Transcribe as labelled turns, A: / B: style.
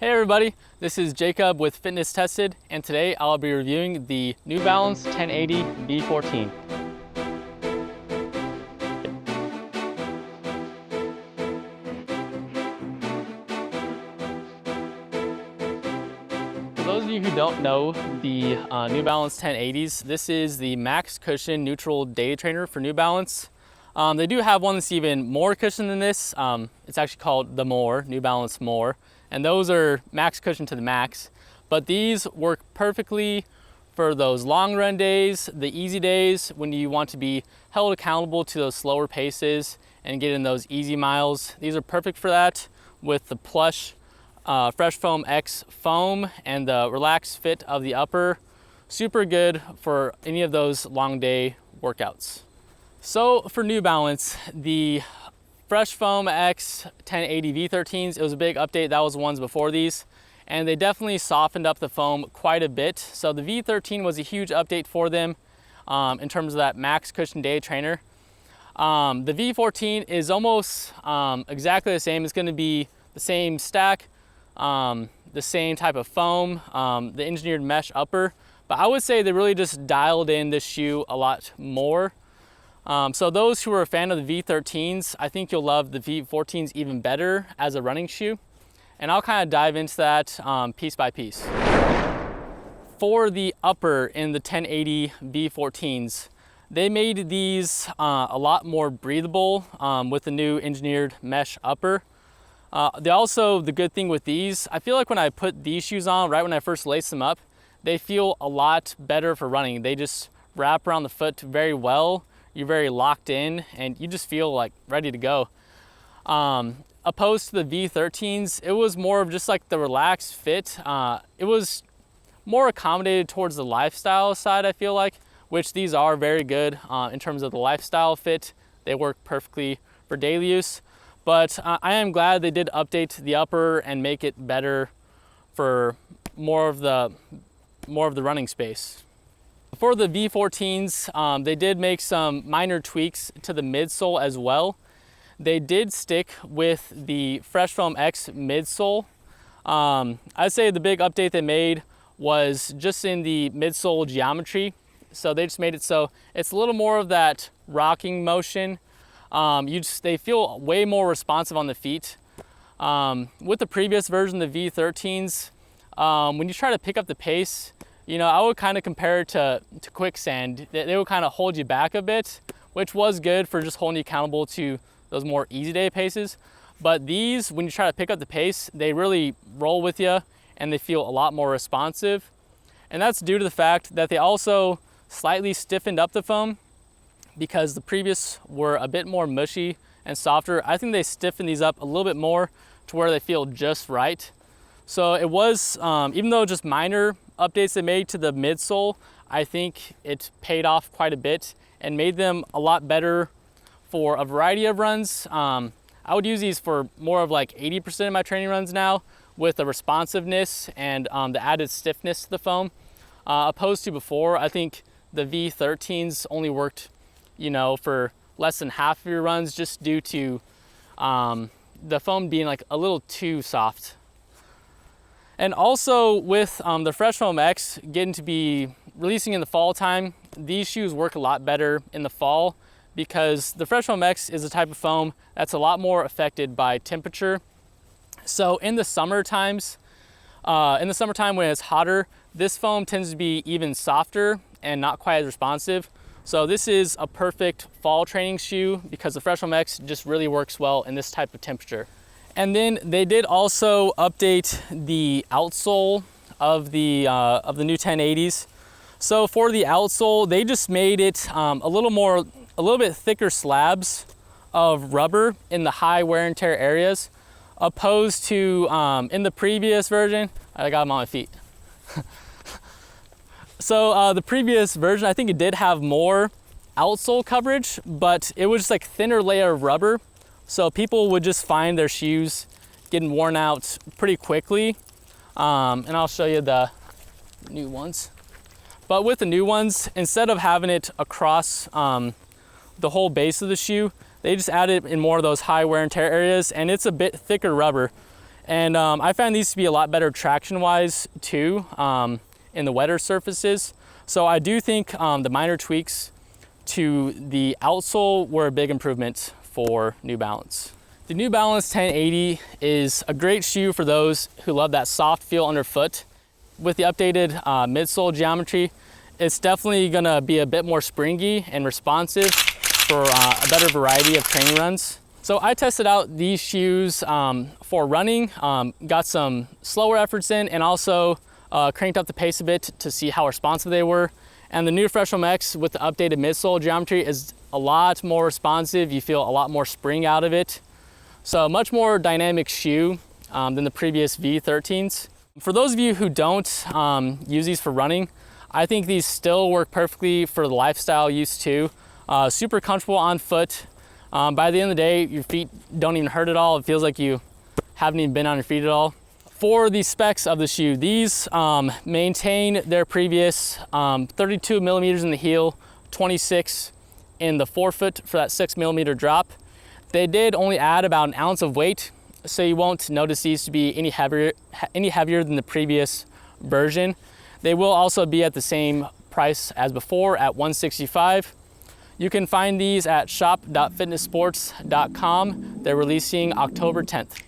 A: Hey everybody, this is Jacob with Fitness Tested, and today I'll be reviewing the New Balance 1080 V14. For those of you who don't know the New Balance 1080s, this is the max cushion neutral day trainer for New Balance. They do have one that's even more cushion than this. It's actually called the More, New Balance More. And those are max cushion to the max, but these work perfectly for those long run days, the easy days when you want to be held accountable to those slower paces and get in those easy miles. These are perfect for that with the plush Fresh Foam X foam and the relaxed fit of the upper. Super good for any of those long day workouts. So for New Balance, the Fresh Foam X 1080 V13s, it was a big update. That was the ones before these, and they definitely softened up the foam quite a bit. So the V13 was a huge update for them in terms of that max cushion day trainer. The V14 is almost exactly the same. It's going to be the same stack, the same type of foam, the engineered mesh upper, but I would say they really just dialed in this shoe a lot more. So those who are a fan of the V13s, I think you'll love the V14s even better as a running shoe. And I'll kind of dive into that piece by piece. For the upper in the 1080 V14s, they made these a lot more breathable with the new engineered mesh upper. The good thing with these, I feel like when I put these shoes on, right when I first lace them up, they feel a lot better for running. They just wrap around the foot very well. You're very locked in and you just feel like ready to go. Opposed to the V13s, it was more of just like the relaxed fit. It was more accommodated towards the lifestyle side, I feel like, which these are very good in terms of the lifestyle fit. They work perfectly for daily use, but I am glad they did update the upper and make it better for more of the running space. For the V14s, they did make some minor tweaks to the midsole as well. They did stick with the Fresh Foam X midsole. I'd say the big update they made was just in the midsole geometry. So they just made it so it's a little more of that rocking motion. They feel way more responsive on the feet. With the previous version, the V13s, when you try to pick up the pace, I would kind of compare it to quicksand. They would kind of hold you back a bit, which was good for just holding you accountable to those more easy day paces. But these, when you try to pick up the pace, they really roll with you and they feel a lot more responsive. And that's due to the fact that they also slightly stiffened up the foam because the previous were a bit more mushy and softer. I think they stiffened these up a little bit more to where they feel just right. So it was, even though just minor updates they made to the midsole, I think it paid off quite a bit and made them a lot better for a variety of runs. I would use these for more of like 80% of my training runs now with the responsiveness and the added stiffness to the foam. Opposed to before, I think the V13s only worked, for less than half of your runs just due to the foam being like a little too soft. And also with the Fresh Foam X getting to be releasing in the fall time, these shoes work a lot better in the fall because the Fresh Foam X is a type of foam that's a lot more affected by temperature. So in the summertime when it's hotter, this foam tends to be even softer and not quite as responsive. So this is a perfect fall training shoe because the Fresh Foam X just really works well in this type of temperature. And then they did also update the outsole of the new 1080s. So for the outsole, they just made it a little bit thicker slabs of rubber in the high wear and tear areas, opposed to in the previous version. I got them on my feet. So the previous version, I think it did have more outsole coverage, but it was just like thinner layer of rubber. So people would just find their shoes getting worn out pretty quickly. And I'll show you the new ones. But with the new ones, instead of having it across the whole base of the shoe, they just added in more of those high wear and tear areas, and it's a bit thicker rubber. And I found these to be a lot better traction-wise too in the wetter surfaces. So I do think the minor tweaks to the outsole were a big improvement for New Balance. The New Balance 1080 is a great shoe for those who love that soft feel underfoot. With the updated midsole geometry, it's definitely gonna be a bit more springy and responsive for a better variety of training runs. So I tested out these shoes for running, got some slower efforts in, and also cranked up the pace a bit to see how responsive they were. And the new Freshfoam X with the updated midsole geometry is a lot more responsive. You feel a lot more spring out of it. So a much more dynamic shoe than the previous V13s. For those of you who don't use these for running, I think these still work perfectly for the lifestyle use too. Super comfortable on foot. By the end of the day, your feet don't even hurt at all. It feels like you haven't even been on your feet at all. For the specs of the shoe, these maintain their previous 32 millimeters in the heel, 26 in the forefoot for that 6 millimeter drop. They did only add about an ounce of weight, so you won't notice these to be any heavier than the previous version. They will also be at the same price as before at $165. You can find these at shop.fitnesssports.com. They're releasing October 10th.